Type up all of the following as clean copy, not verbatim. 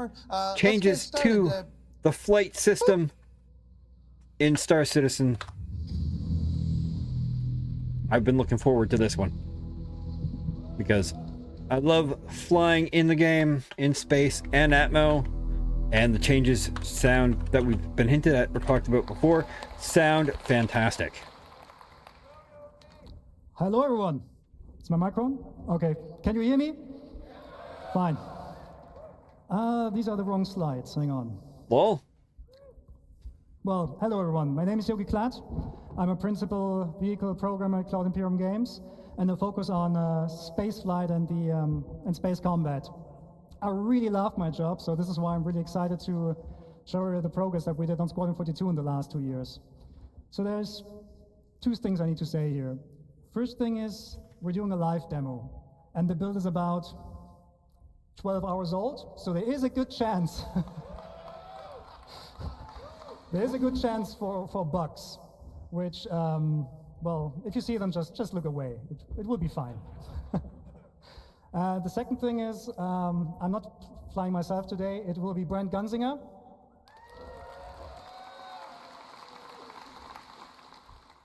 more. changes to the flight system in Star Citizen. I've been looking forward to this one because I love flying in the game, in space and Atmo, and the changes sound that we've been hinted at or talked about before sound fantastic. Hello everyone. Is my microphone? Okay. Can you hear me? Fine. These are the wrong slides. Hang on. Lol. Well, hello everyone. My name is Yogi Klatt. I'm a principal vehicle programmer at Cloud Imperium Games, and I focus on space flight and space combat. I really love my job, so this is why I'm really excited to show you the progress that we did on Squadron 42 in the last 2 years. So there's two things I need to say here. First thing is we're doing a live demo, and the build is about 12 hours old, so there is a good chance. There is a good chance for bugs, which, well, if you see them, just look away. It will be fine. The second thing is, I'm not flying myself today. It will be Brent Gunzinger.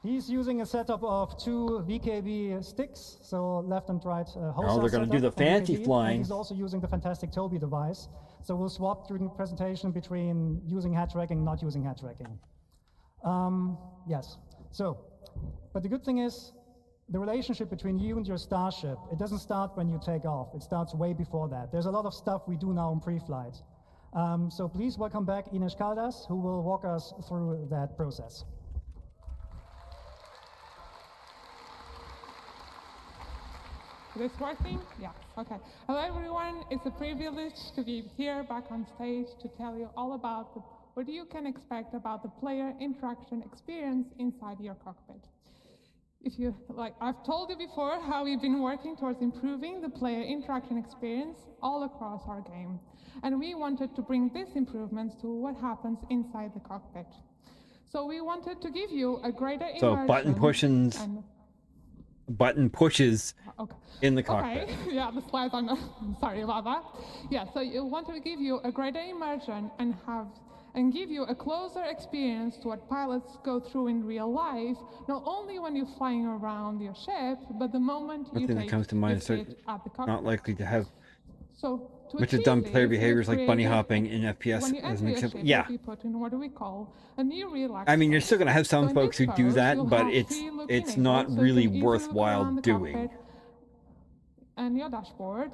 He's using a setup of 2 VKB sticks, so left and right Oh, they're going to do the fancy flying. He's also using the fantastic Toby device. So we'll swap during the presentation between using head tracking and not using head tracking. Yes. So, but the good thing is, the relationship between you and your starship, it doesn't start when you take off. It starts way before that. There's a lot of stuff we do now in pre-flight. So please welcome back Ines Caldas, who will walk us through that process. Is this working? Yeah, okay. Hello everyone, it's a privilege to be here back on stage to tell you all about what you can expect about the player interaction experience inside your cockpit. If you, I've told you before how we've been working towards improving the player interaction experience all across our game. And we wanted to bring these improvements to what happens inside the cockpit. So we wanted to give you a greater immersion. So button pushes in the cockpit. Okay, yeah, the slides are not, sorry about that. Yeah, so you want to give you a greater immersion and give you a closer experience to what pilots go through in real life, not only when you're flying around your ship, but the moment you take comes to mind, your seat at the cockpit. Not likely to have which is dumb player behaviors like bunny hopping in FPS as an example. Yeah. Put in what do we call a new relaxed I mean, you're still going to have some folks who do that, but it's not really worthwhile doing. And your dashboard.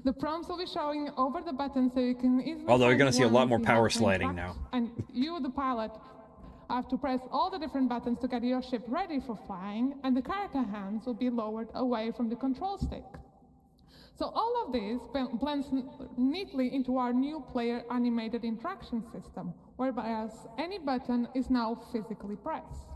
The prompts will be showing over the button so you can easily. Although you're going to see a lot more power sliding now. And you, the pilot, have to press all the different buttons to get your ship ready for flying, and the character hands will be lowered away from the control stick. So all of this blends neatly into our new player animated interaction system, whereby any button is now physically pressed.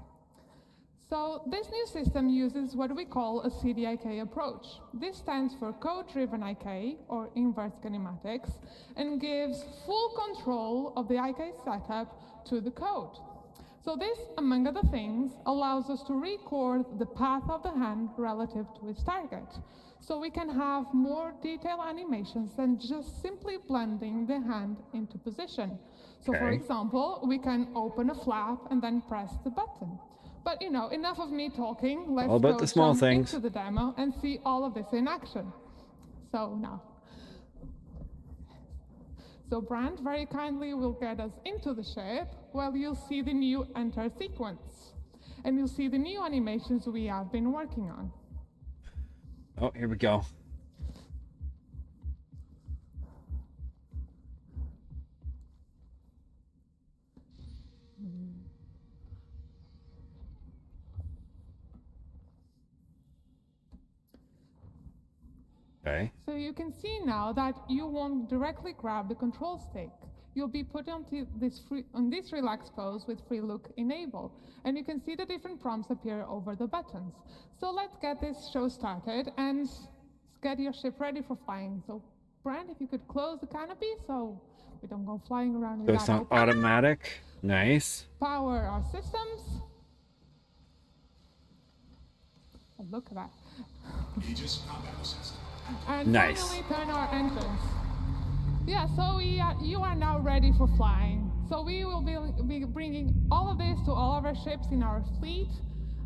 So this new system uses what we call a CDIK approach. This stands for code-driven IK, or inverse kinematics, and gives full control of the IK setup to the code. So this, among other things, allows us to record the path of the hand relative to its target. So we can have more detailed animations than just simply blending the hand into position. So for example, we can open a flap and then press the button. But you know, enough of me talking. Let's go jump into the demo and see all of this in action. So now. So Brand very kindly will get us into the ship while you'll see the new enter sequence. And you'll see the new animations we have been working on. Oh, here we go. Okay. So you can see now that you won't directly grab the control stick. You'll be put onto this relaxed pose with free look enabled, and you can see the different prompts appear over the buttons. So let's get this show started and get your ship ready for flying. So Brand, if you could close the canopy so we don't go flying around with that. So it's not automatic. Nice. Power our systems. Oh, look at that. Aegis combat assist. And nice. finally turn our engines. Yeah, so you are now ready for flying. So we will be bringing all of this to all of our ships in our fleet,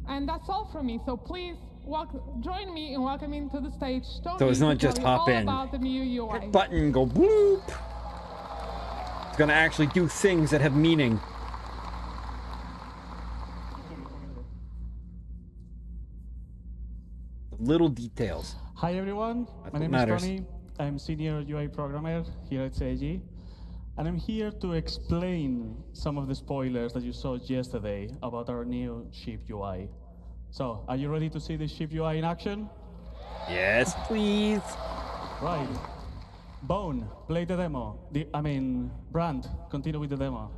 and that's all from me. So please join me in welcoming to the stage Tony So it's not to just tell you hop all in, about the new UI. hit button, go bloop. It's gonna actually do things that have meaning. Little details. Hi everyone, my name is Tony. I'm senior UI programmer here at CIG, and I'm here to explain some of the spoilers that you saw yesterday about our new ship UI. So, are you ready to see the ship UI in action? Yes, please. Right. Bone, play the demo. Brand, continue with the demo.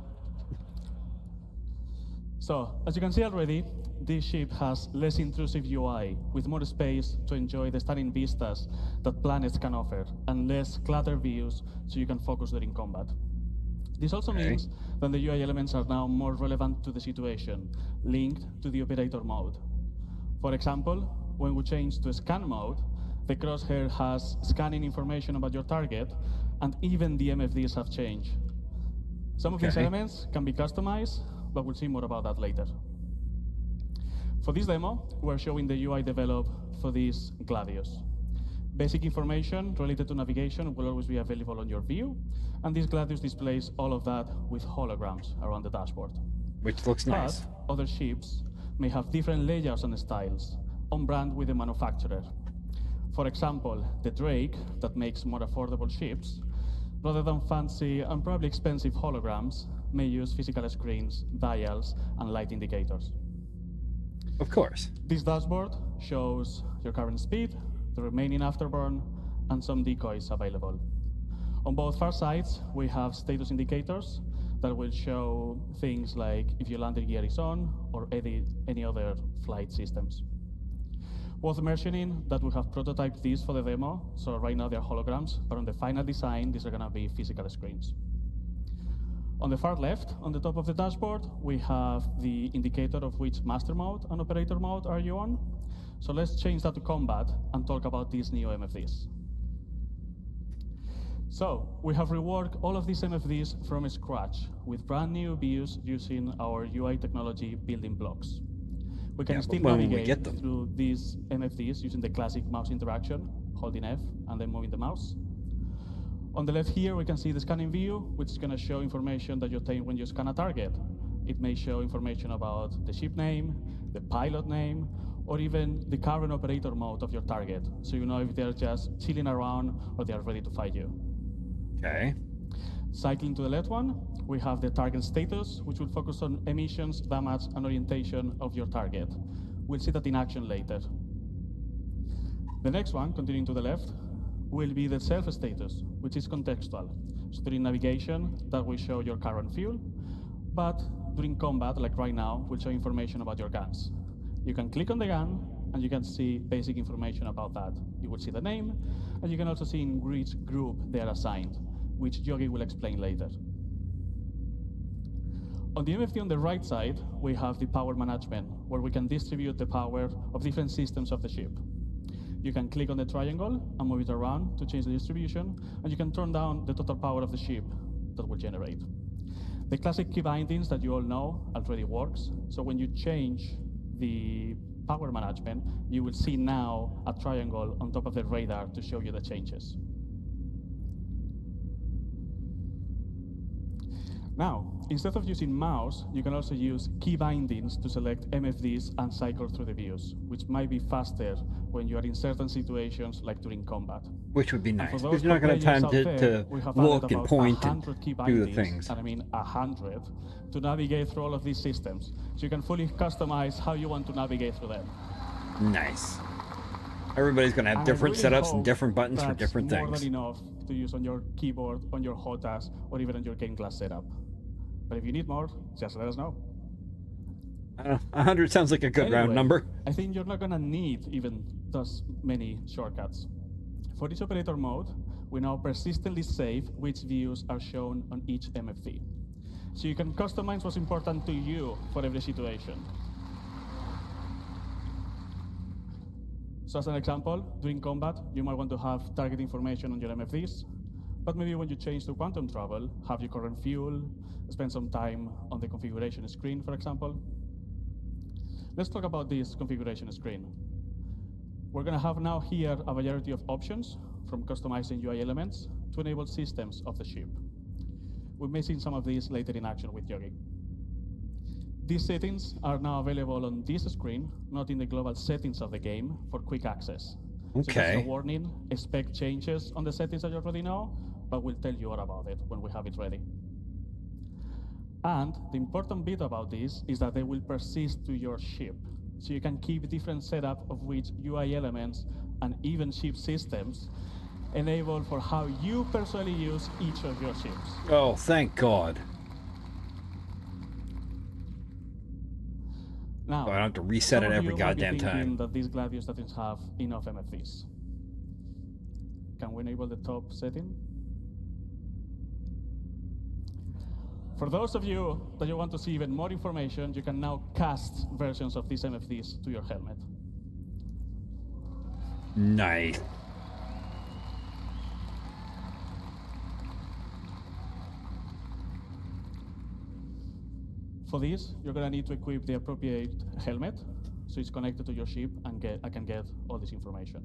So, as you can see already, this ship has less intrusive UI, with more space to enjoy the stunning vistas that planets can offer, and less cluttered views so you can focus during combat. This also means that the UI elements are now more relevant to the situation, linked to the operator mode. For example, when we change to scan mode, the crosshair has scanning information about your target, and even the MFDs have changed. Some of these elements can be customized, but we'll see more about that later. For this demo, we're showing the UI developed for this Gladius. Basic information related to navigation will always be available on your view, and this Gladius displays all of that with holograms around the dashboard. Which looks nice. But other ships may have different layouts and styles, on brand with the manufacturer. For example, the Drake, that makes more affordable ships, rather than fancy and probably expensive holograms, may use physical screens, dials, and light indicators. Of course. This dashboard shows your current speed, the remaining afterburn, and some decoys available. On both far sides, we have status indicators that will show things like if your landing gear is on or any other flight systems. Worth mentioning that we have prototyped these for the demo, so right now they're holograms, but on the final design, these are going to be physical screens. On the far left, on the top of the dashboard, we have the indicator of which master mode and operator mode are you on. So let's change that to combat and talk about these new MFDs. So we have reworked all of these MFDs from scratch with brand new views using our UI technology building blocks. We can still navigate through these MFDs using the classic mouse interaction, holding F and then moving the mouse. On the left here, we can see the scanning view, which is going to show information that you obtain when you scan a target. It may show information about the ship name, the pilot name, or even the current operator mode of your target, so you know if they're just chilling around or they are ready to fight you. Okay. Cycling to the left one, we have the target status, which will focus on emissions, damage, and orientation of your target. We'll see that in action later. The next one, continuing to the left, will be the self status, which is contextual. So during navigation, that will show your current fuel, but during combat, like right now, will show information about your guns. You can click on the gun, and you can see basic information about that. You will see the name, and you can also see in which group they are assigned, which Yogi will explain later. On the MFD on the right side, we have the power management, where we can distribute the power of different systems of the ship. You can click on the triangle and move it around to change the distribution, and you can turn down the total power of the ship that will generate. The classic key bindings that you all know already works, so when you change the power management, you will see now a triangle on top of the radar to show you the changes. Now, instead of using mouse, you can also use key bindings to select MFDs and cycle through the views, which might be faster when you are in certain situations like during combat. Which would be nice, because you're not going to have time to look and point and do the things. And I mean 100, to navigate through all of these systems. So you can fully customize how you want to navigate through them. Nice. Everybody's going to have different setups and different buttons for different things. More than enough to use on your keyboard, on your HOTAS, or even on your game class setup. But if you need more, just let us know. 100 sounds like a good round number. I think you're not going to need even those many shortcuts. For each operator mode, we now persistently save which views are shown on each MFD. So you can customize what's important to you for every situation. So as an example, during combat, you might want to have target information on your MFDs. But maybe when you change to quantum travel, have your current fuel, spend some time on the configuration screen, for example. Let's talk about this configuration screen. We're going to have now here a variety of options, from customizing UI elements to enable systems of the ship. We may see some of these later in action with Yogi. These settings are now available on this screen, not in the global settings of the game, for quick access. So just a warning, expect changes on the settings that you already know, but we'll tell you all about it when we have it ready. And the important bit about this is that they will persist to your ship. So you can keep different setup of which UI elements and even ship systems enable for how you personally use each of your ships. Oh, thank God. Now, I don't have to reset it every goddamn time. That these Gladius settings have enough MFDs. Can we enable the top setting? For those of you that you want to see even more information, you can now cast versions of these MFDs to your helmet. Nice. For this, you're going to need to equip the appropriate helmet, so it's connected to your ship and I can get all this information.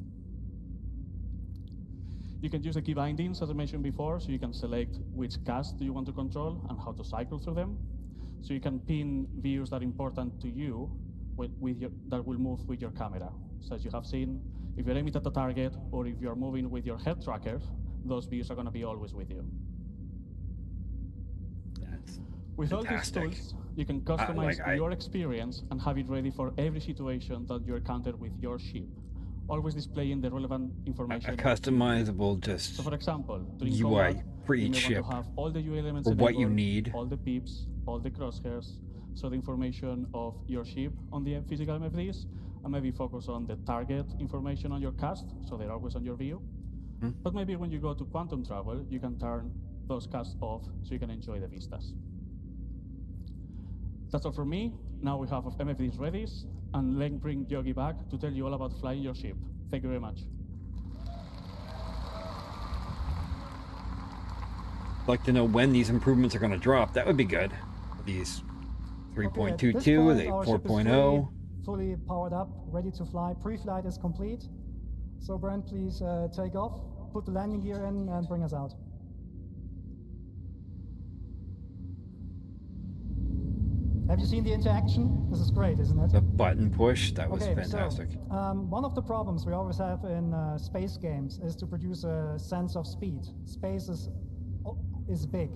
You can use the key bindings, as I mentioned before, so you can select which cast do you want to control and how to cycle through them. So you can pin views that are important to you that will move with your camera. So as you have seen, if you're aiming at the target or if you're moving with your head tracker, those views are going to be always with you. With Fantastic. all these tools, you can customize your experience and have it ready for every situation that you encounter with your ship, always displaying the relevant information. A customizable So for example, UI combat, for each you may ship, want to have all the UI elements or what you enabled, need. all the pips, all the crosshairs, so the information of your ship on the physical MFDs, and maybe focus on the target information on your cast, so they're always on your view. But maybe when you go to quantum travel, you can turn those casts off so you can enjoy the vistas. That's all from me. Now we have MFDs ready, and let's bring Yogi back to tell you all about flying your ship. Thank you very much. I'd like to know when these improvements are going to drop. That would be good. These 3.22, the 4.0. Fully powered up, ready to fly. Pre-flight is complete. So Brent, please take off, put the landing gear in, and bring us out. Have you seen the interaction? This is great, isn't it? The button push, that was fantastic. So, one of the problems we always have in space games is to produce a sense of speed. Space is big,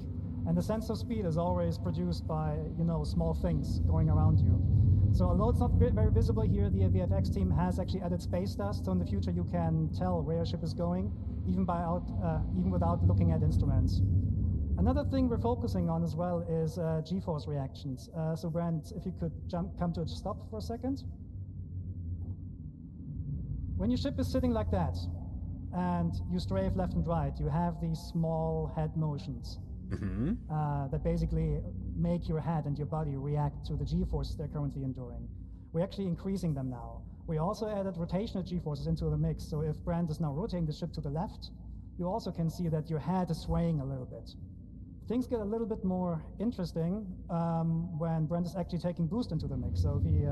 and the sense of speed is always produced by, small things going around you. So although it's not very visible here, the VFX team has actually added space dust, so in the future you can tell where your ship is going, even without looking at instruments. Another thing we're focusing on as well is G-force reactions. So Brent, if you could come to a stop for a second. When your ship is sitting like that, and you strafe left and right, you have these small head motions that basically make your head and your body react to the G-forces they're currently enduring. We're actually increasing them now. We also added rotational G-forces into the mix, so if Brent is now rotating the ship to the left, you also can see that your head is swaying a little bit. Things get a little bit more interesting when Brent is actually taking boost into the mix. So we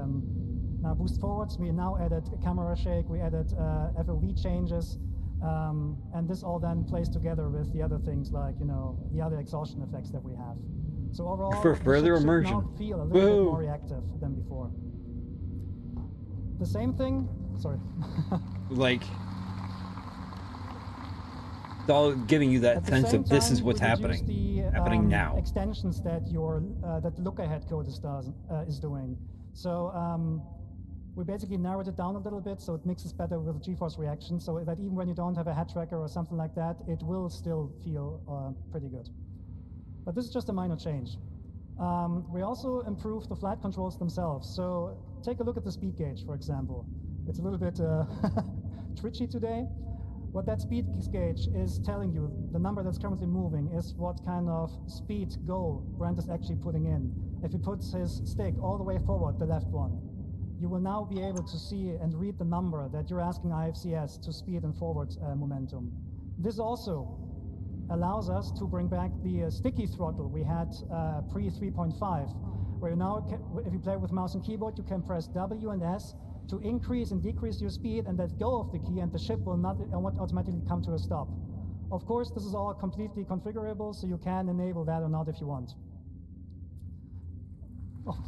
now boost forwards, we now added a camera shake, we added FOV changes, and this all then plays together with the other things like, the other exhaustion effects that we have. So overall, for further the ship immersion, should now feel a little bit more reactive than before. The same thing, sorry. Like, it's all giving you that sense of this is what's happening now. Extensions that that look ahead code is doing. So we basically narrowed it down a little bit so it mixes better with G-force reaction, so that even when you don't have a head tracker or something like that, it will still feel pretty good. But this is just a minor change. We also improved the flight controls themselves. So take a look at the speed gauge, for example. It's a little bit twitchy today. What that speed gauge is telling you, the number that's currently moving, is what kind of speed goal Brent is actually putting in. If he puts his stick all the way forward, the left one, you will now be able to see and read the number that you're asking IFCS to speed and forward momentum. This also allows us to bring back the sticky throttle we had pre 3.5, where now, if you play with mouse and keyboard, you can press W and S to increase and decrease your speed and let go of the key, and the ship will not automatically come to a stop. Of course, this is all completely configurable, so you can enable that or not if you want. Oh.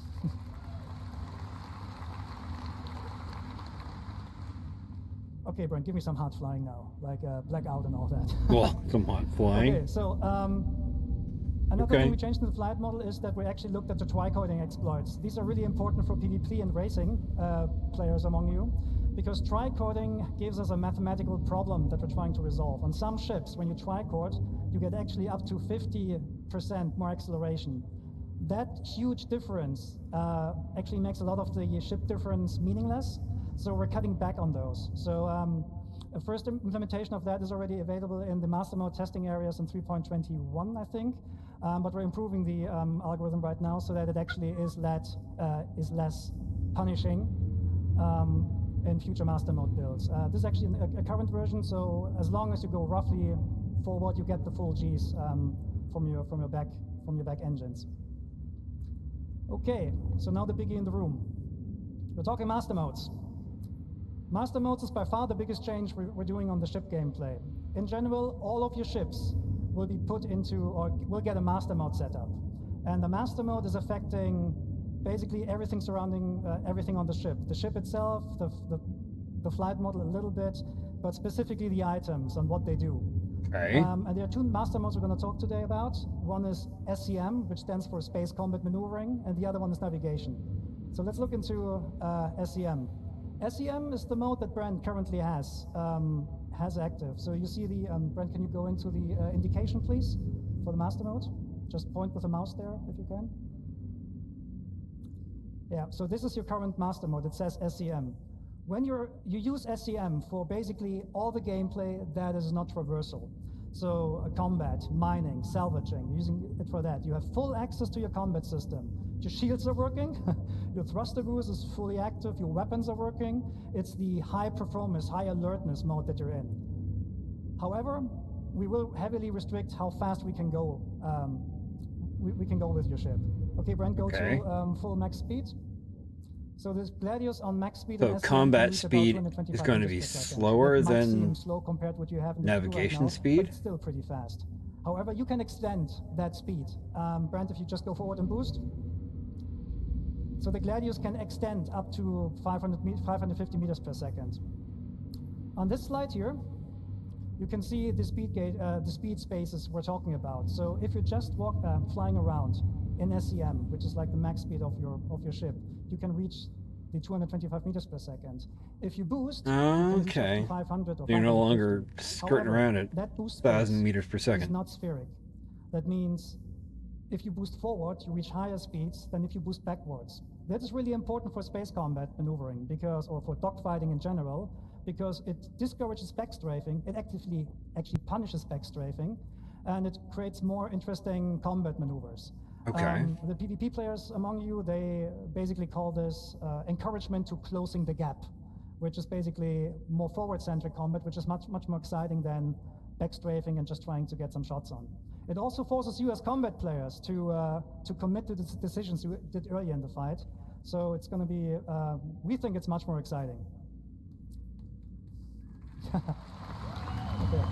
Okay, Brent, give me some hard flying now, like blackout and all that. Well, come on, flying. Okay, so another thing we changed in the flight model is that we actually looked at the tricoding exploits. These are really important for PvP and racing players among you, because tricoding gives us a mathematical problem that we're trying to resolve. On some ships, when you tricode, you get actually up to 50% more acceleration. That huge difference actually makes a lot of the ship difference meaningless, so we're cutting back on those. So a first implementation of that is already available in the master mode testing areas in 3.21, I think. But we're improving the algorithm right now so that it actually is less punishing in future master mode builds. This is actually a current version, so as long as you go roughly forward, you get the full Gs from your back engines. Okay, so now the biggie in the room. We're talking master modes. Master modes is by far the biggest change we're doing on the ship gameplay. In general, all of your ships will be put into, or will get a master mode setup. And the master mode is affecting basically everything surrounding everything on the ship. The ship itself, the flight model a little bit, but specifically the items and what they do. Okay. And there are two master modes we're going to talk today about. One is SCM, which stands for Space Combat Maneuvering, and the other one is Navigation. So let's look into SCM. SCM is the mode that Brent currently has active. So you see the, Brent, can you go into the indication, please, for the master mode? Just point with the mouse there, if you can. Yeah, so this is your current master mode. It says SCM. When you use SCM for basically all the gameplay that is not traversal. So combat, mining, salvaging, using it for that. You have full access to your combat system. Your shields are working, your thruster boost is fully active, your weapons are working. It's the high performance, high alertness mode that you're in. However, we will heavily restrict how fast we can go. We can go with your ship. Okay, Brent, go to full max speed. So this Gladius on max speed. So combat speed is going to be slower than slow compared to what you have in navigation right now, speed. But it's still pretty fast. However, you can extend that speed. Brent, if you just go forward and boost. So the Gladius can extend up to 550 meters per second. On this slide here, you can see the speed spaces we're talking about. So if you're just flying around in SCM, which is like the max speed of your ship, you can reach the 225 meters per second. If you boost, okay, 500 or you're no longer skirting around at that boost 1,000 meters per second. It's not spheric. That means if you boost forward, you reach higher speeds than if you boost backwards. That is really important for space combat maneuvering, or for dogfighting in general, because it discourages backstrafing. It actively actually punishes backstrafing, and it creates more interesting combat maneuvers. Okay. The PvP players among you, they basically call this encouragement to closing the gap, which is basically more forward-centric combat, which is much more exciting than backstrafing and just trying to get some shots on. It also forces you as combat players to commit to the decisions you did earlier in the fight. So it's going to be, we think it's much more exciting. Okay.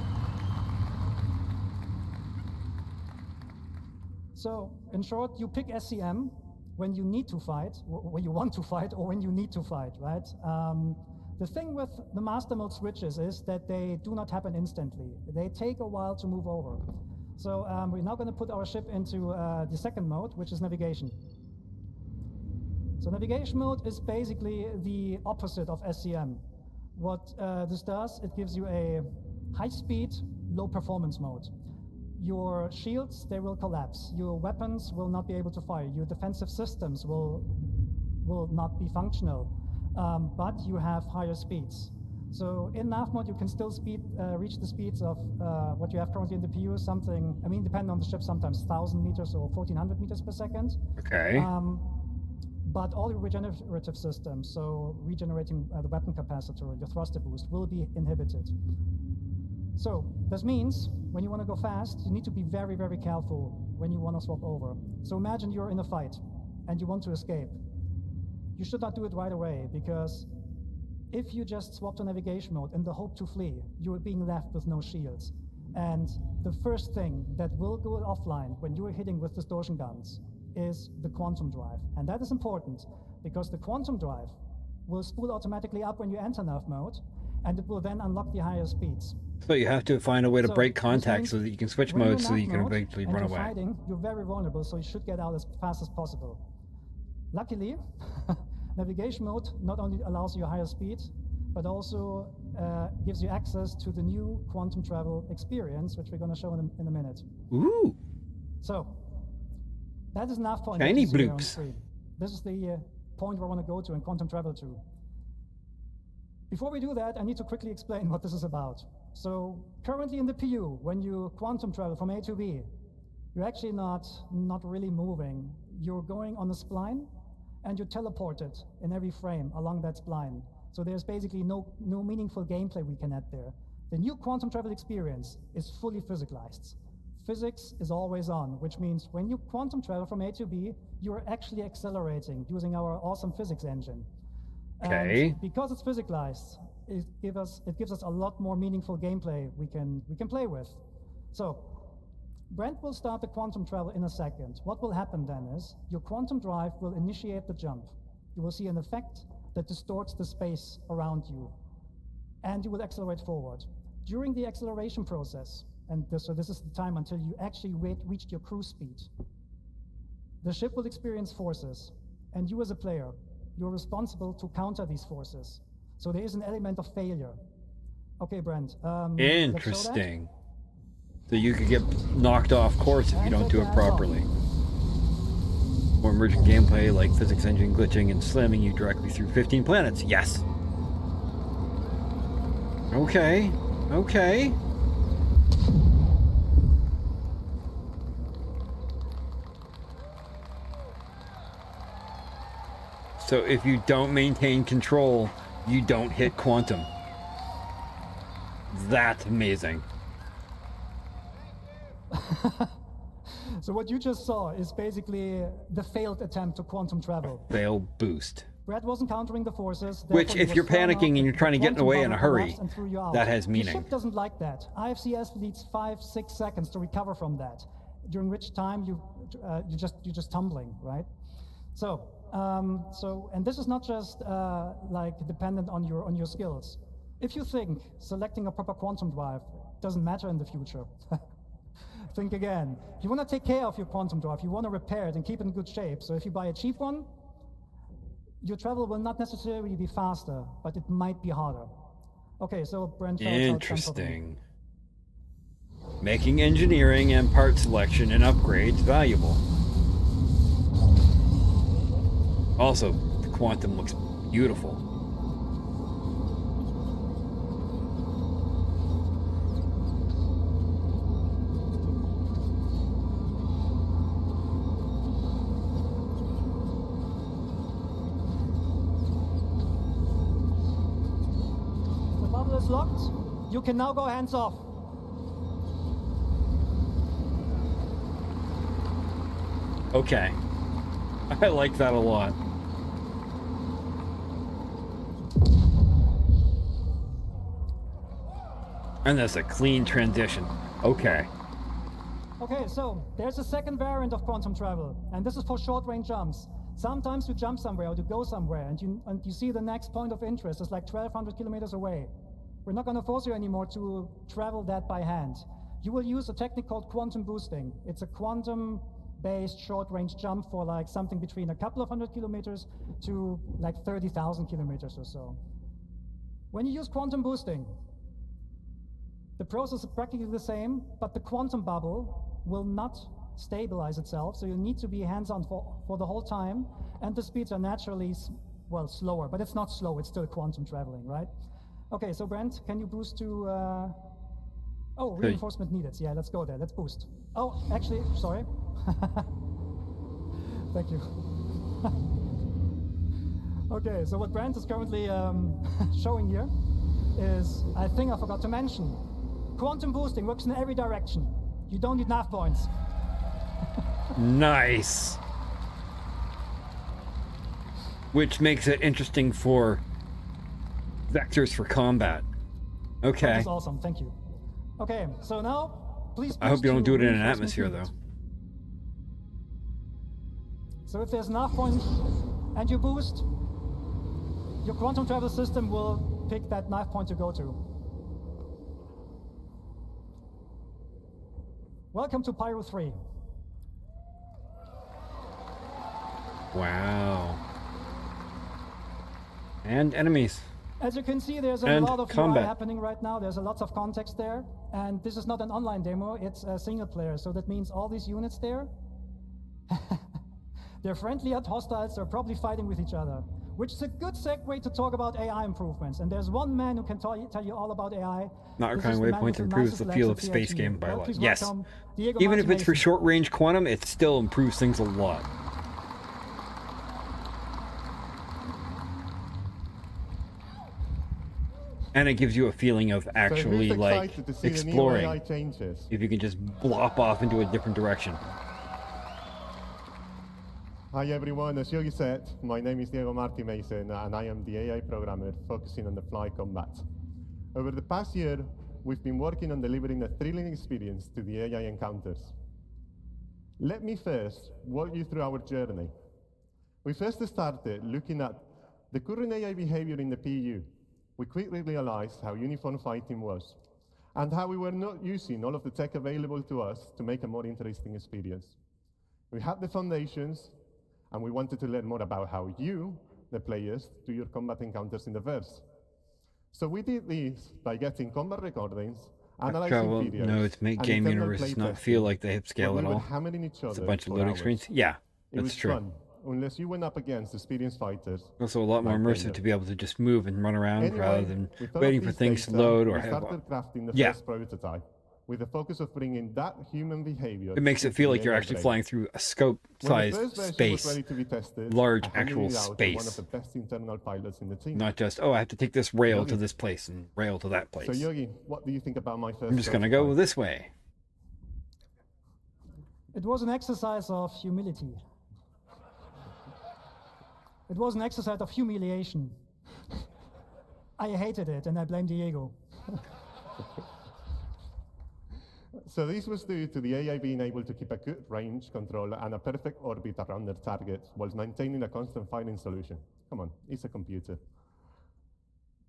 So in short, you pick SCM when you need to fight, when you want to fight, or when you need to fight, right? The thing with the master mode switches is that they do not happen instantly. They take a while to move over. So we're now going to put our ship into the second mode, which is navigation. So navigation mode is basically the opposite of SCM. What this does, it gives you a high-speed, low-performance mode. Your shields, they will collapse. Your weapons will not be able to fire. Your defensive systems will not be functional, but you have higher speeds. So in nav mode, you can still reach the speeds of what you have currently in the PU, something, I mean, depending on the ship, sometimes 1,000 meters or 1,400 meters per second. Okay. But all your regenerative systems, so regenerating the weapon capacitor, your thruster boost, will be inhibited. So this means when you want to go fast, you need to be very, very careful when you want to swap over. So imagine you're in a fight and you want to escape. You should not do it right away, because if you just swap to navigation mode in the hope to flee, you're being left with no shields. And the first thing that will go offline when you are hitting with distortion guns is the quantum drive. And that is important, because the quantum drive will spool automatically up when you enter nav mode, and it will then unlock the higher speeds. So you have to find a way to So break this contact means so that you can switch when you're modes so that you nav can mode eventually and run you're away. fighting, you're very vulnerable, so you should get out as fast as possible. Luckily, navigation mode not only allows you higher speed, but also gives you access to the new quantum travel experience, which we're going to show in a minute. Ooh, So, that is nav point. Shiny that you see here on bloops. screen. This is the point where I want to go to in quantum travel to. Before we do that, I need to quickly explain what this is about. So, currently in the PU, when you quantum travel from A to B, you're actually not really moving. You're going on a spline, and you're teleported in every frame along that spline. So there's basically no meaningful gameplay we can add there. The new quantum travel experience is fully physicalized. Physics is always on, which means when you quantum travel from A to B, you're actually accelerating using our awesome physics engine. Okay. And because it's physicalized, it gives us a lot more meaningful gameplay we can play with. So, Brent will start the quantum travel in a second. What will happen then is your quantum drive will initiate the jump. You will see an effect that distorts the space around you, and you will accelerate forward. During the acceleration process, so this is the time until you actually reached your cruise speed, the ship will experience forces, and you as a player, you're responsible to counter these forces. So there is an element of failure. Okay, Brent. Let's show that. interesting. So you could get knocked off course if you don't do it properly. More emergent gameplay like physics engine glitching and slamming you directly through 15 planets. Yes. Okay. Okay. So if you don't maintain control, you don't hit quantum. That's amazing. So what you just saw is basically the failed attempt to quantum travel. Fail boost. Brad wasn't countering the forces. Which, therefore he if was you're thrown panicking out, and you're trying to the get quantum away in a bubble hurry, collapsed and threw you out. that has The meaning. ship doesn't like that. IFCS needs 5-6 seconds to recover from that, during which time you're just tumbling, right? So and this is not just like dependent on your skills. If you think selecting a proper quantum drive doesn't matter in the future, think again. You want to take care of your quantum drive. You want to repair it and keep it in good shape. So if you buy a cheap one, your travel will not necessarily be faster, but it might be harder. Okay, so Brent. Interesting. Making engineering and part selection and upgrades valuable. Also, the quantum looks beautiful. The bubble is locked. You can now go hands off. Okay. I like that a lot. And that's a clean transition. Okay. Okay, so there's a second variant of quantum travel, and this is for short-range jumps. Sometimes you jump somewhere or you go somewhere, and you see the next point of interest is like 1,200 kilometers away. We're not going to force you anymore to travel that by hand. You will use a technique called quantum boosting. It's a quantum-based short-range jump for like something between a couple of 100 kilometers to like 30,000 kilometers or so. When you use quantum boosting, the process is practically the same, but the quantum bubble will not stabilize itself, so you need to be hands-on for the whole time, and the speeds are naturally, well, slower, but it's not slow, it's still quantum traveling, right? Okay, so Brent, can you boost to, reinforcement needed. Yeah, let's go there, let's boost. Oh, actually, sorry. Thank you. Okay, so what Brent is currently showing here is, I think I forgot to mention, Quantum boosting works in every direction. You don't need nav points. Nice. Which makes it interesting for vectors for combat. Okay. That's awesome, thank you. Okay, so now, please. I hope you don't do it in an reinforcement atmosphere, unit. though. So if there's nav point and you boost, your quantum travel system will pick that nav point to go to. Welcome to Pyro 3. Wow. And enemies. As you can see, there's a And lot of combat. UI happening right now. There's a lot of context there. And this is not an online demo, it's a single player. So that means all these units there, they're friendly at hostiles, they're probably fighting with each other. Which is a good segue to talk about AI improvements. And there's one man who can tell you all about AI. Not This requiring is the man waypoint with the improves nicest the feel of legs at space PhD. game by a Well, lot. please Yes. welcome Diego Even if it's for Martinez. short-range quantum, it still improves things a lot. And it gives you a feeling of actually, who's like, excited to see the new exploring. AI changes? If you can just blop off into a different direction. Hi everyone, as Yogi said, my name is Diego Martinez and I am the AI programmer focusing on the fly combat. Over the past year, we've been working on delivering a thrilling experience to the AI encounters. Let me first walk you through our journey. We first started looking at the current AI behavior in the PU. We quickly realized how uniform fighting was and how we were not using all of the tech available to us to make a more interesting experience. We had the foundations, and we wanted to learn more about how you, the players, do your combat encounters in the verse. So we did this by getting combat recordings, analyzing Travel videos, nodes make and game internal universes play not testing, feel like they hip scale where at we were all. hammering each other It's a bunch of for loading hours. screens. Yeah, It that's was true. fun, unless you went up against experienced fighters. Also a lot more like immersive Daniel. to be able to just move and run around Anyway, rather than with all waiting of for this things to data, load or we have. started crafting the Yeah. first prototype, with the focus of bringing that human behavior. It makes it into feel the like you're AI actually brain. flying through a When the scope-sized first version was space. ready to be tested, large I handed actual it out to space. one of the best internal pilots in the team. Not just, oh, I have to take this rail to Yogi. this place and rail to that place. So Yogi, what do you think about my first I'm just gonna go prototype? this way. It was an exercise of humility. It was an exercise of humiliation. I hated it, and I blame Diego. So this was due to the AI being able to keep a good range control and a perfect orbit around their target whilst maintaining a constant firing solution. Come on, it's a computer.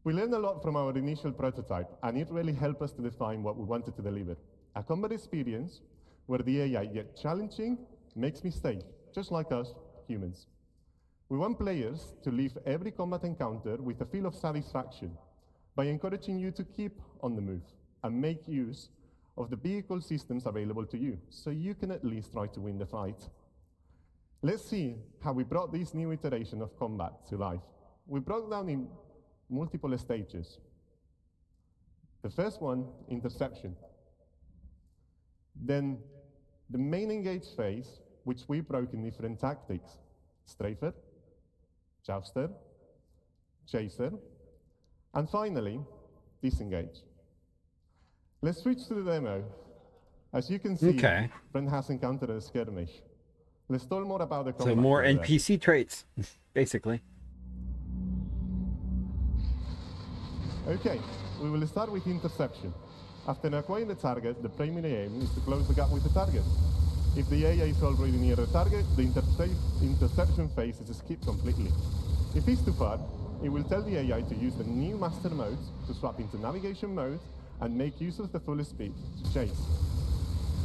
We learned a lot from our initial prototype, and it really helped us to define what we wanted to deliver. A combat experience where the AI, yet challenging, makes mistakes, just like us, humans. We want players to leave every combat encounter with a feel of satisfaction by encouraging you to keep on the move and make use of the vehicle systems available to you, so you can at least try to win the fight. Let's see how we brought this new iteration of combat to life. We broke down in multiple stages. The first one, interception. Then the main engage phase, which we broke in different tactics. Strafer, jouster, chaser, and finally, disengage. Let's switch to the demo. As you can see, Okay. Brent has encountered a skirmish. Let's talk more about the So combat. more further. NPC traits, basically. Okay, we will start with interception. After acquiring the target, the primary aim is to close the gap with the target. If the AI is already near the target, the interception phase is skipped completely. If it's too far, it will tell the AI to use the new master mode to swap into navigation mode and make use of the full speed to chase.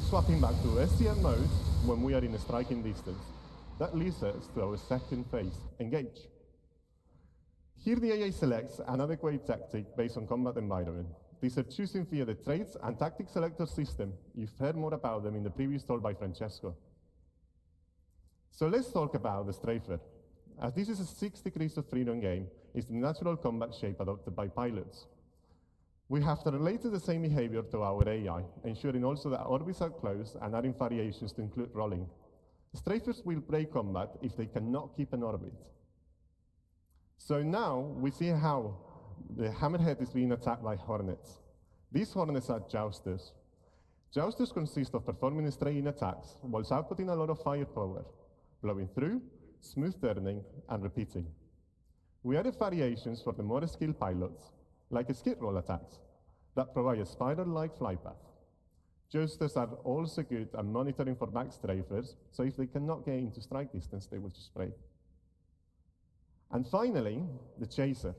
Swapping back to SCM mode when we are in a striking distance. That leads us to our second phase, engage. Here the AI selects an adequate tactic based on combat environment. These are choosing via the traits and tactic selector system. You've heard more about them in the previous talk by Francesco. So let's talk about the strafer. As this is a 6 degrees of freedom game, it's the natural combat shape adopted by pilots. We have related the same behavior to our AI, ensuring also that orbits are closed and adding variations to include rolling. Strafers will break combat if they cannot keep an orbit. So now we see how the Hammerhead is being attacked by Hornets. These Hornets are jousters. Jousters consist of performing straying attacks whilst outputting a lot of firepower, blowing through, smooth turning, and repeating. We added variations for the more skilled pilots, like skid roll attacks, that provide a spiral-like flight path. Jousters are also good at monitoring for backstrafers, so if they cannot get into strike distance, they will just break. And finally, the Chaser.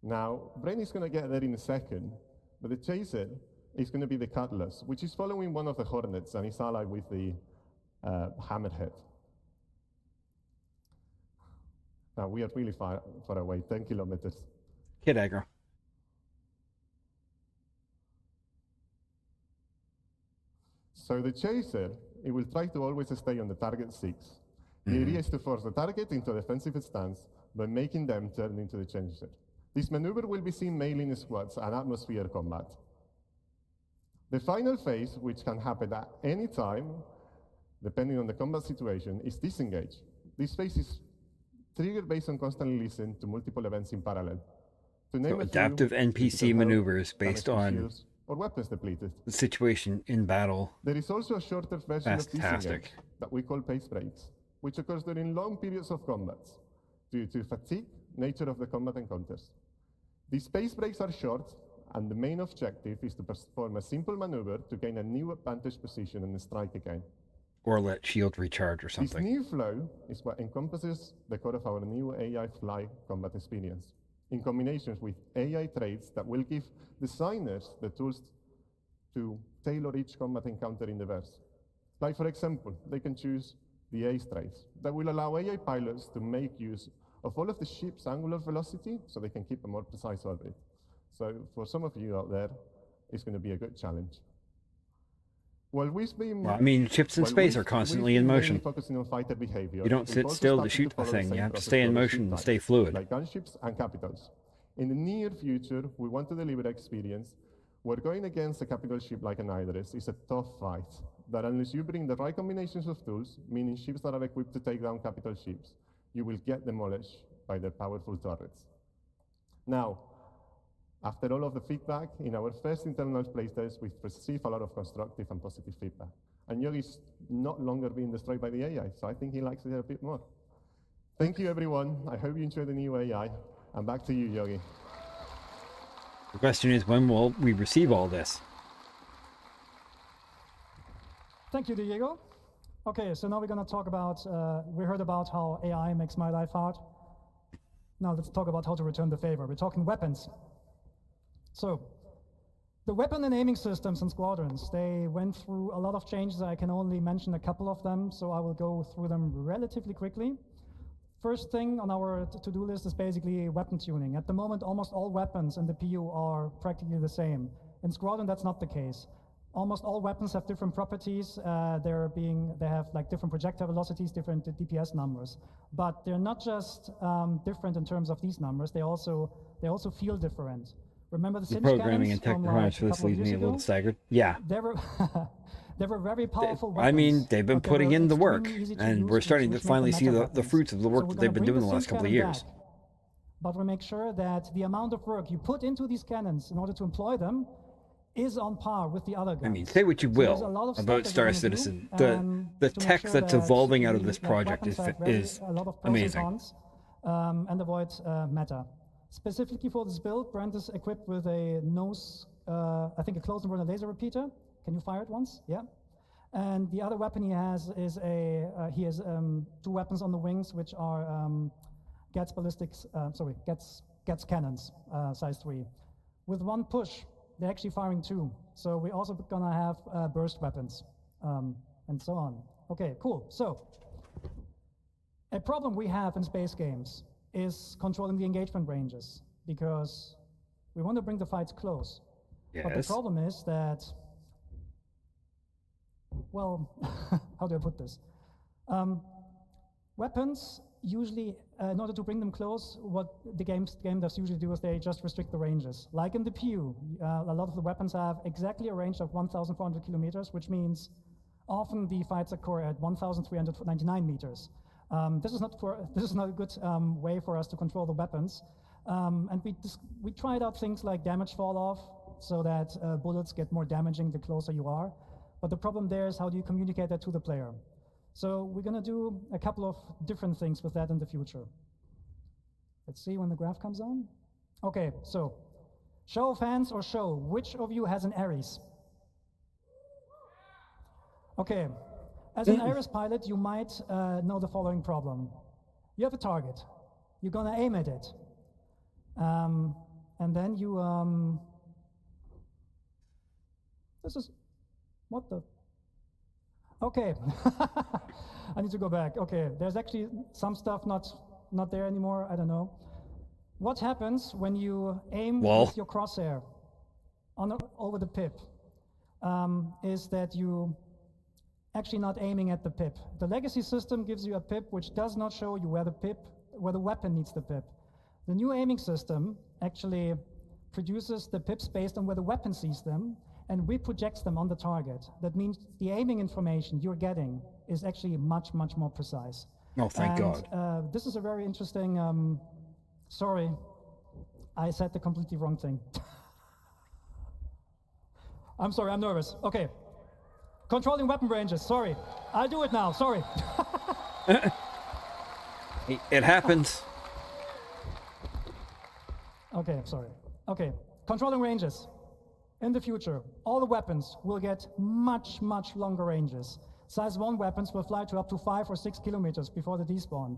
Now, Brain is going to get there in a second, but the Chaser is going to be the Cutlass, which is following one of the Hornets and is allied with the Hammerhead. Now, we are really far away, 10 kilometers. Kid aggro. So the Chaser, it will try to always stay on the target 6. The idea is to force the target into a defensive stance by making them turn into the Chaser. This maneuver will be seen mainly in squads and atmosphere combat. The final phase, which can happen at any time, depending on the combat situation, is disengage. This phase is triggered based on constantly listening to multiple events in parallel. To name So a adaptive few, NPC maneuvers based damage to on shields, or weapons depleted. the situation in battle. There is also a shorter version of Fantastic. disengage that we call pace breaks, which occurs during long periods of combat due to fatigue, nature of the combat encounters. These pace breaks are short, and the main objective is to perform a simple maneuver to gain a new advantage position and strike again. Or let shield recharge or This something. new flow is what encompasses the core of our new AI fly combat experience, in combinations with AI traits that will give designers the tools to tailor each combat encounter in the verse. Like, for example, they can choose the ace traits that will allow AI pilots to make use of all of the ship's angular velocity so they can keep a more precise orbit. So for some of you out there, it's going to be a good challenge. While we've been, Well, I mean, ships in space are constantly in motion. Focusing on fighter behavior, You don't sit we've also still to started shoot the follow thing. same You have to process stay in for other motion ship and types, stay fluid. like gunships and capitals. In the near future, we want to deliver an experience where going against a capital ship like an Hydrus is a tough fight, that unless you bring the right combinations of tools, meaning ships that are equipped to take down capital ships, you will get demolished by their powerful turrets. Now, after all of the feedback, in our first internal playtest, we've received a lot of constructive and positive feedback. And Yogi's not longer being destroyed by the AI, so I think he likes it a bit more. Thank you, everyone. I hope you enjoy the new AI. And back to you, Yogi. The question is, when will we receive all this? Thank you, Diego. Okay, so now we're going to talk about, we heard about how AI makes my life hard. Now let's talk about how to return the favor. We're talking weapons. So, the weapon and aiming systems in squadrons, they went through a lot of changes. I can only mention a couple of them, so I will go through them relatively quickly. First thing on our to-do list is basically weapon tuning. At the moment, almost all weapons in the PU are practically the same. In Squadron, that's not the case. Almost all weapons have different properties. They have like different projectile velocities, different DPS numbers. But they're not just different in terms of these numbers. They also feel different. Remember the The Singe programming cannons and from, technology like, for a this couple of leaves me years a little ago? staggered. Yeah. They were very powerful weapons. I mean, they've been but they putting were in the work, extremely easy to and use, we're starting to which made finally them see meta the weapons. fruits of the So work we're that they've gonna been bring doing the last Singe couple of cannon years. back, but we make sure that the amount of work you put into these cannons in order to employ them is on par with the other guns. I mean, say what you So there's a will lot of stuff about that Star we're gonna do, Citizen. The to make tech sure that's that evolving out of we, this like, project weapons have is a lot of pros amazing. and cons, and avoid meta. Specifically for this build, Brent is equipped with a nose, I think a close and burner laser repeater. Can you fire it once? Yeah. And the other weapon he has is he has 2 weapons on the wings, which are Getz ballistics, Getz cannons, size 3. With one push, they're actually firing 2. So we're also gonna have burst weapons, and so on. Okay, cool. So a problem we have in space games is controlling the engagement ranges, because we want to bring the fights close. But the Yes. problem is that, well, how do I put this? Weapons usually, in order to bring them close, what the game devs usually do is they just restrict the ranges. Like in the PU, a lot of the weapons have exactly a range of 1,400 kilometers, which means often the fights occur at 1,399 meters. This is not a good way for us to control the weapons. And we tried out things like damage fall off, so that bullets get more damaging the closer you are. But the problem there is, how do you communicate that to the player? So we're going to do a couple of different things with that in the future. Let's see when the graph comes on. Okay, so show of hands or show, which of you has an Ares? Okay, as an Ares pilot, you might know the following problem. You have a target. You're going to aim at it. And then you, this is, what the? Okay, I need to go back. Okay, there's actually some stuff not there anymore, I don't know. What happens when you aim with your crosshair over the pip is that you actually not aiming at the pip. The legacy system gives you a pip which does not show you where the weapon needs the pip. The new aiming system actually produces the pips based on where the weapon sees them and reprojects them on the target. That means the aiming information you're getting is actually much, much more precise. Oh, thank God. This is a very interesting, sorry, I said the completely wrong thing. I'm sorry, I'm nervous. Okay. Controlling weapon ranges, sorry. I'll do it now, sorry. It happens. Okay, sorry. Okay, controlling ranges. In the future, all the weapons will get much, much longer ranges. Size 1 weapons will fly to up to 5 or 6 kilometers before the despawn.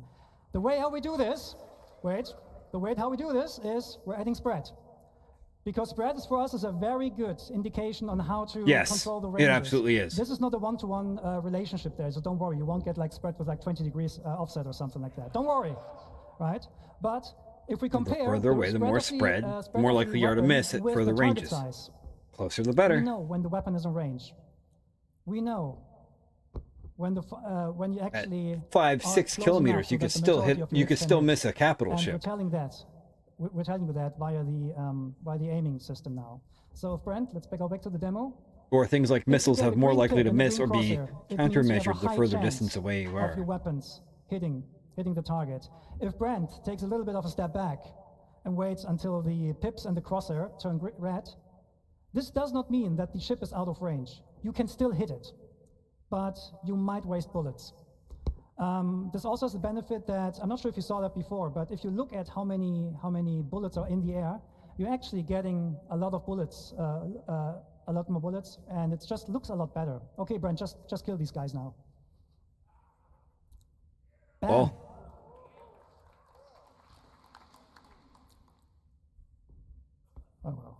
The way how we do this, how we do this is we're adding spread. Because spread is for us is a very good indication on how to control the ranges. It absolutely is. This is not a one-to-one relationship there, so don't worry. You won't get like spread with like 20 degrees offset or something like that. Don't worry, right? But if we compare, the further away, the more spread, the more likely you are to miss it for the ranges. Size, closer, the better. We know when the weapon is in range. We know when you actually at 5-6 kilometers, you can still hit. You can still miss a capital ship. We're telling you that via the aiming system now. So, Brent, let's go back to the demo. Or things like missiles have more likely to miss or be countermeasured the further distance away you are. Of your weapons hitting the target. If Brent takes a little bit of a step back and waits until the pips and the crosshair turn red, this does not mean that the ship is out of range. You can still hit it, but you might waste bullets. This also has the benefit that, I'm not sure if you saw that before, but if you look at how many bullets are in the air, you're actually getting a lot of bullets, a lot more bullets, and it just looks a lot better. Okay, Brent, just kill these guys now. Bam. Well. Oh well.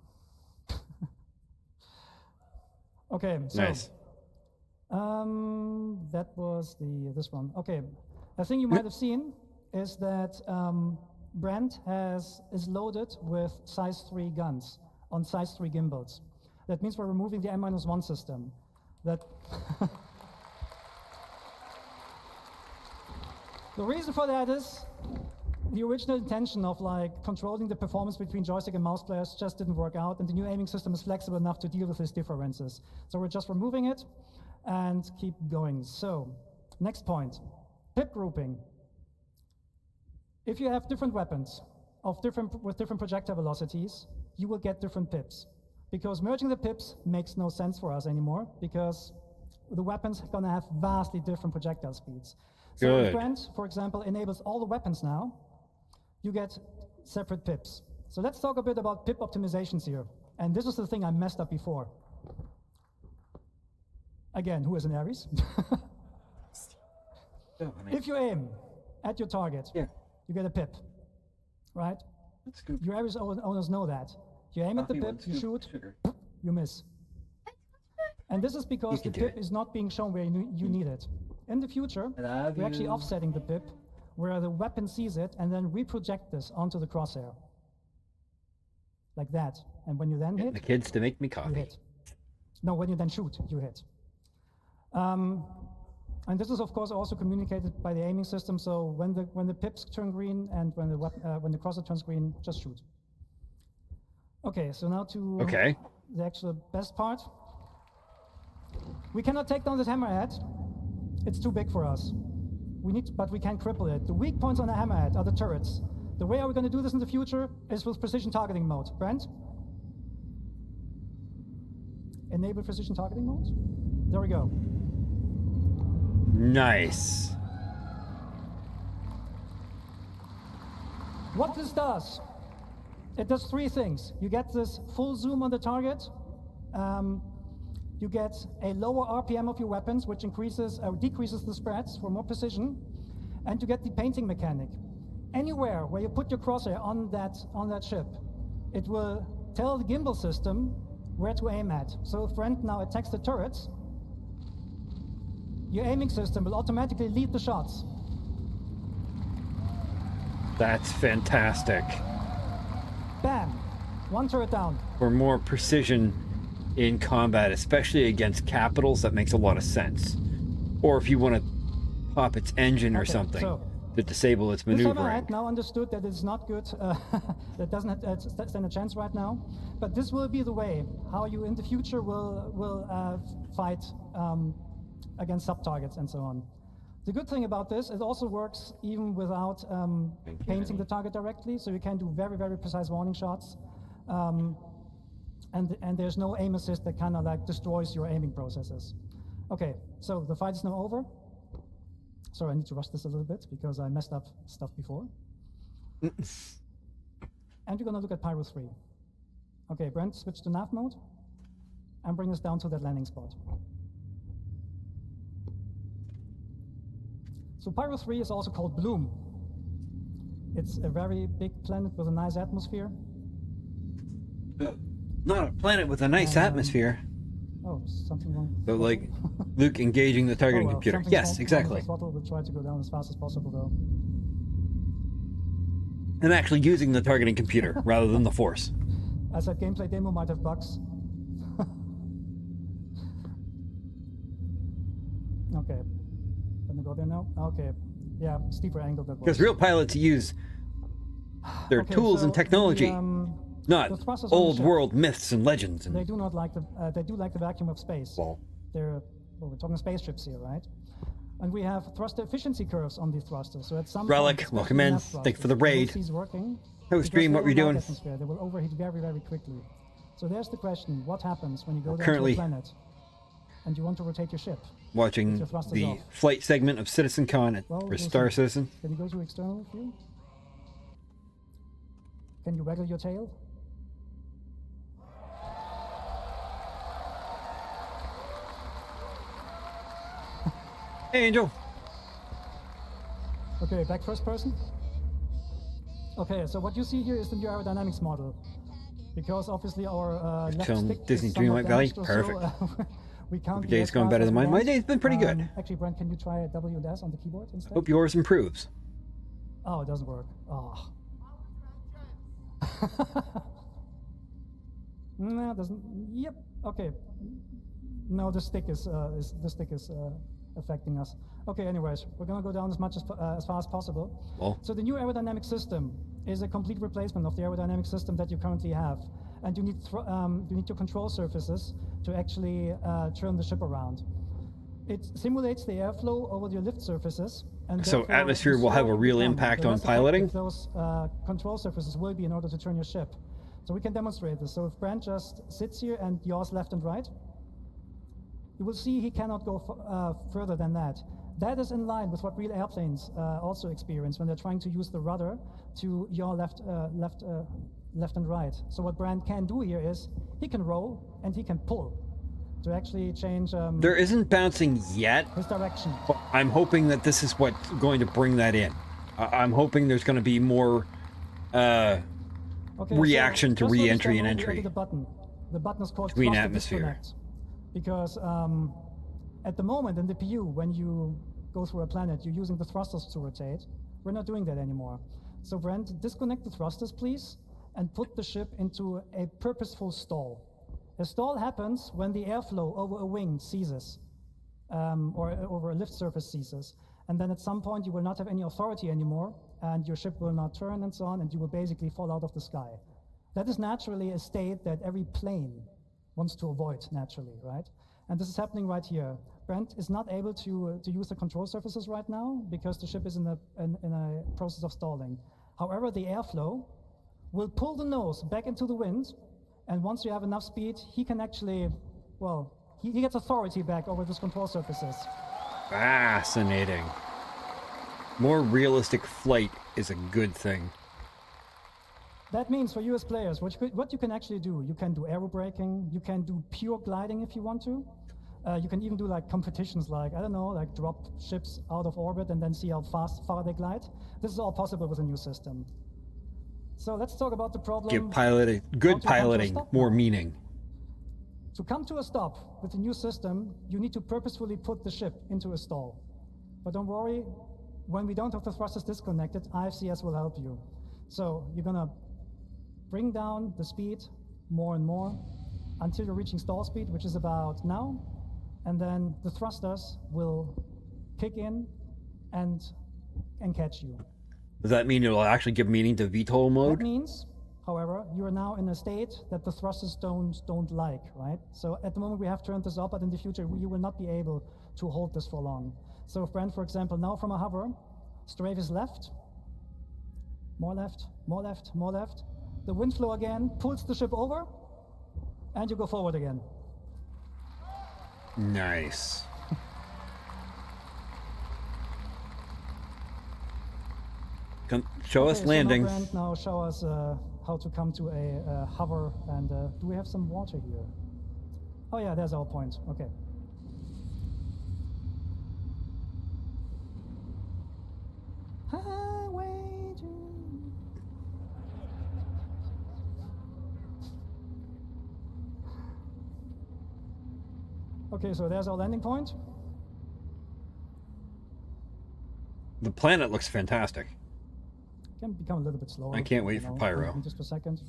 Okay, so. Nice. That was this one. Okay, a thing you might have seen is that Brent is loaded with size 3 guns on size 3 gimbals. That means we're removing the M-1 system. The reason for that is the original intention of controlling the performance between joystick and mouse players just didn't work out, and the new aiming system is flexible enough to deal with these differences. So we're just removing it and keep going. So, next point, pip grouping. If you have different weapons with different projectile velocities, you will get different pips. Because merging the pips makes no sense for us anymore, because the weapons are going to have vastly different projectile speeds. So if Brent, for example, enables all the weapons now, you get separate pips. So let's talk a bit about pip optimizations here. And this is the thing I messed up before. Again, who is an Ares? If you aim at your target, you get a pip, right? Your Ares owners know that. You aim at the pip, you shoot, you miss. And this is because the pip is not being shown where you need it. In the future, we're actually offsetting the pip where the weapon sees it and then reproject this onto the crosshair. Like that. And when you then hit, the kids to make me you coffee. hit. No, when you then shoot, you hit. And this is, of course, also communicated by the aiming system. So when the pips turn green and when the crosshair turns green, just shoot. Okay, so now to the actual best part. We cannot take down this hammerhead. It's too big for us. But we can cripple it. The weak points on the hammerhead are the turrets. The way are we going to do this in the future is with precision targeting mode. Brent? enable precision targeting mode. There we go. Nice. What this does, it does three things. You get this full zoom on the target. You get a lower RPM of your weapons, which increases or decreases the spreads for more precision, and you get the painting mechanic. Anywhere where you put your crosshair on that ship, it will tell the gimbal system where to aim at. So if Brent now attacks the turrets, your aiming system will automatically lead the shots. That's fantastic. Bam! One turret down. For more precision in combat, especially against capitals, that makes a lot of sense. Or if you want to pop its engine or something to disable its This time I maneuvering. had now understood that it's not good, that doesn't stand a chance right now, but this will be the way how you in the future will fight against sub-targets and so on. The good thing about this, it also works even without painting the target directly, so you can do very, very precise warning shots. And there's no aim assist that kind of like destroys your aiming processes. Okay, so the fight is now over. Sorry, I need to rush this a little bit because I messed up stuff before. And we're gonna look at Pyro 3. Okay, Brent, switch to nav mode and bring us down to that landing spot. So Pyro 3 is also called Bloom. It's a very big planet with a nice atmosphere. Not a planet with a nice atmosphere. Oh, something wrong. But like Luke engaging the targeting well, computer. something's Yes, wrong with exactly. the throttle. We'll try to go down as fast as possible though. And actually using the targeting computer rather than the force. As that gameplay demo might have bugs. Okay. Gonna go there now? Okay. Yeah, steeper angle that was. Because real pilots use their Okay, tools so and technology, not the thrusters on the old ship, world myths and legends. They And do not like the they do like the vacuum of space. well, We're talking spaceships here, right? And we have thruster efficiency curves on these thrusters. So at some Relic, point, welcome especially in. nav Thank you for the thrusters, raid. the OC's working Hey, because Stream, they're what were you in light doing? atmosphere. They will overheat very, very quickly. So there's the question: what happens when you go down currently to a planet and you want to rotate your ship? watching your thrusters the off. flight segment of Citizencon at Well, for we'll Star see. Citizen. Can you go to external view? Can you waggle your tail? Hey, Angel. Okay, back first person. Okay, so what you see here is the new aerodynamics model. Because obviously our left Film stick Disney is somewhat Dreamlight Valley? damaged or Perfect. So, we can't Your be day's as going fast better as than we mine. My want. day's been pretty good. Actually, Brent, can you try a W and S on the keyboard instead? Hope yours improves. Oh, it doesn't work. Oh. No, it doesn't. Yep. Okay. No, the stick is affecting us. Okay. Anyways, we're gonna go down as far as possible. Well, So the new aerodynamic system is a complete replacement of the aerodynamic system that you currently have, and you need your control surfaces to actually turn the ship around. It simulates the airflow over your lift surfaces, and So therefore, atmosphere the will have a slower you real become, impact the on less piloting? effective those control surfaces will be in order to turn your ship. So we can demonstrate this. So if Brent just sits here and yaws left and right, you will see he cannot go further than that. That is in line with what real airplanes also experience when they're trying to use the rudder to yaw left and right. So what Brent can do here is he can roll and he can pull to actually change there isn't bouncing yet. his direction. But I'm hoping that this is what's going to bring that in. I'm hoping there's going to be more Okay, reaction so to just for this re-entry and demo, we entry added a button. The button is called between thruster atmosphere. disconnect. Because at the moment in the PU, when you go through a planet, you're using the thrusters to rotate. We're not doing that anymore. So Brent, disconnect the thrusters, please, and put the ship into a purposeful stall. A stall happens when the airflow over a wing ceases, or over a lift surface ceases. And then at some point you will not have any authority anymore, and your ship will not turn and so on, and you will basically fall out of the sky. That is naturally a state that every plane wants to avoid naturally, right? And this is happening right here. Brent is not able to use the control surfaces right now because the ship is in a process of stalling. However, the airflow will pull the nose back into the wind, and once you have enough speed, he can actually well, he gets authority back over these control surfaces. Fascinating. More realistic flight is a good thing. That means for you as players, what you can actually do, you can do aerobraking, you can do pure gliding if you want to. You can even do like competitions like, I don't know, like drop ships out of orbit and then see how far they glide. This is all possible with a new system. So let's talk about the problem. Give piloting, good piloting, more meaning. To come to a stop with the new system, you need to purposefully put the ship into a stall. But don't worry, when we don't have the thrusters disconnected, IFCS will help you. So you're gonna bring down the speed more and more until you're reaching stall speed, which is about now. And then the thrusters will kick in and catch you. Does that mean it'll actually give meaning to VTOL mode? That means, however, you are now in a state that the thrusters don't like, right? So at the moment we have turned this up, but in the future you will not be able to hold this for long. So if Brent, for example, now from a hover, strafe is left, more left, more left, more left. The wind flow again pulls the ship over, and you go forward again. Nice. Come, show us landing. So now, Brent, now show us how to come to a hover, and do we have some water here? Oh yeah, there's our point. Okay. Highway to... Okay, so there's our landing point. The planet looks fantastic. Can become a little bit slower. I can't wait for Pyro. Just a second.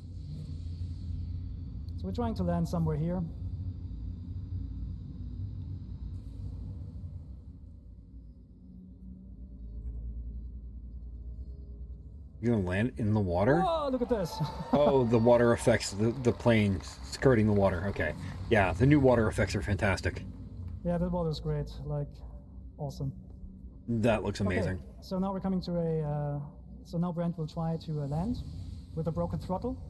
So we're trying to land somewhere here. You're gonna land in the water? Oh, look at this. Oh, the water effects, the plane skirting the water. Okay. Yeah, the new water effects are fantastic. Yeah, the water's great. Like, awesome. That looks amazing. Okay, so now we're coming to a... so now Brent will try to land with a broken throttle.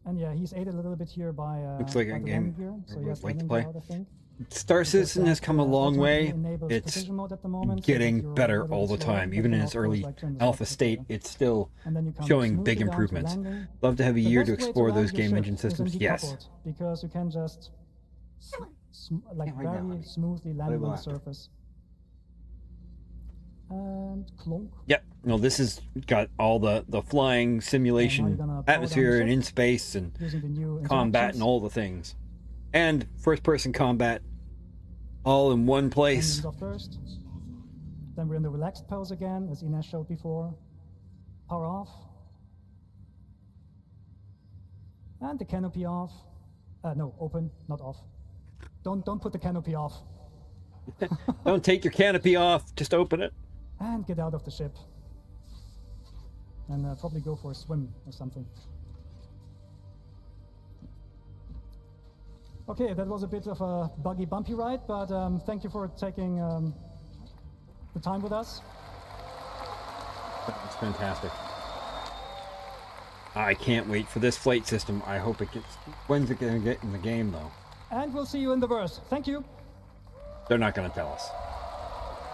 And yeah, he's aided a little bit here by looks like by a the game landing gear. So I yes, would like to landing play. gear out, I think. Star Citizen has come a long way. It's precision mode at the moment, so getting you're a better little all bit the slower, time. but Even then in of its course, early like, turn this alpha off, state, etc. it's still And then you come showing smoothly big down to improvements. landing. Love to have a The year to best way explore land those your game ship engine is in systems. Yes. decoupled, because you can just like right now, very honey. smoothly land on the after. surface. And clunk. Yep. No, this has got all the flying simulation, gonna power down atmosphere, the and ship in space, and using the new combat, and interactions. all the things, and first-person combat, all in one place. Engines off first. Then we're in the relaxed pose again, as Ines showed before. Power off. And the canopy off. No, open, not off. Don't put the canopy off. Don't take your canopy off. Just open it. And get out of the ship. And probably go for a swim or something. Okay, that was a bit of a buggy, bumpy ride, but thank you for taking the time with us. That's fantastic. I can't wait for this flight system. I hope it gets... When's it going to get in the game, though? And we'll see you in the verse. Thank you. They're not going to tell us.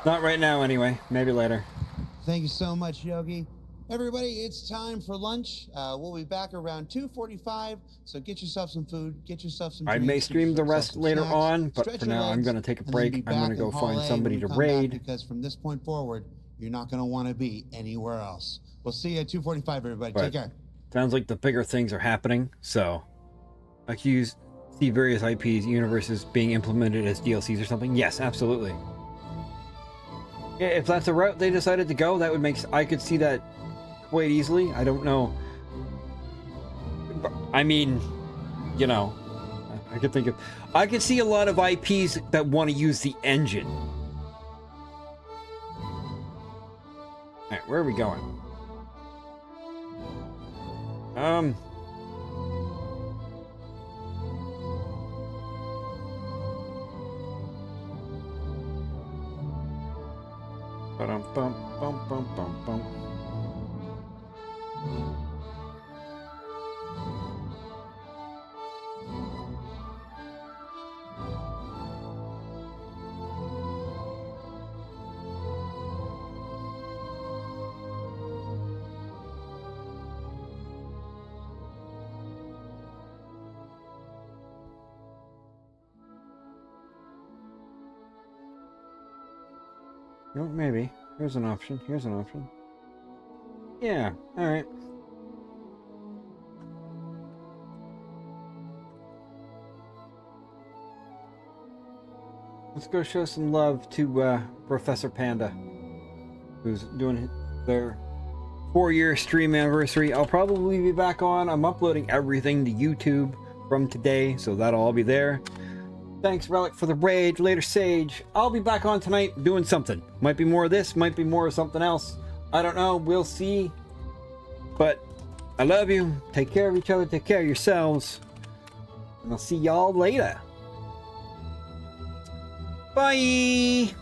Not right now, anyway. Maybe later. Thank you so much, Yogi. Everybody, it's time for lunch. We'll be back around 2:45, so get yourself some food, get yourself some I drinks, may get stream the yourself rest some later snacks, on, but stretch for your now I'm legs, going to take a and then break. be I'm going to back go in Hall find A somebody when to we come back, raid. because from this point forward, you're not going to want to be anywhere else. We'll see you at 2:45, everybody. Right. Take care. Sounds like the bigger things are happening, so accuse see various IPs, universes being implemented as DLCs or something. Yes, absolutely. Yeah, if that's a route they decided to go, that would make I could see that quite easily. I don't know. But, I mean, you know, I could think of I could see a lot of IPs that want to use the engine. All right, where are we going? bum, bum, bum, bum, bum. No, maybe. Here's an option. Here's an option. Yeah, alright. Let's go show some love to Professor Panda, who's doing their 4-year stream anniversary. I'll probably be back on. I'm uploading everything to YouTube from today, so that'll all be there. Thanks, Relic, for the raid. Later, Sage. I'll be back on tonight doing something. Might be more of this, might be more of something else. I don't know. We'll see. But I love you. Take care of each other. Take care of yourselves. And I'll see y'all later. Bye.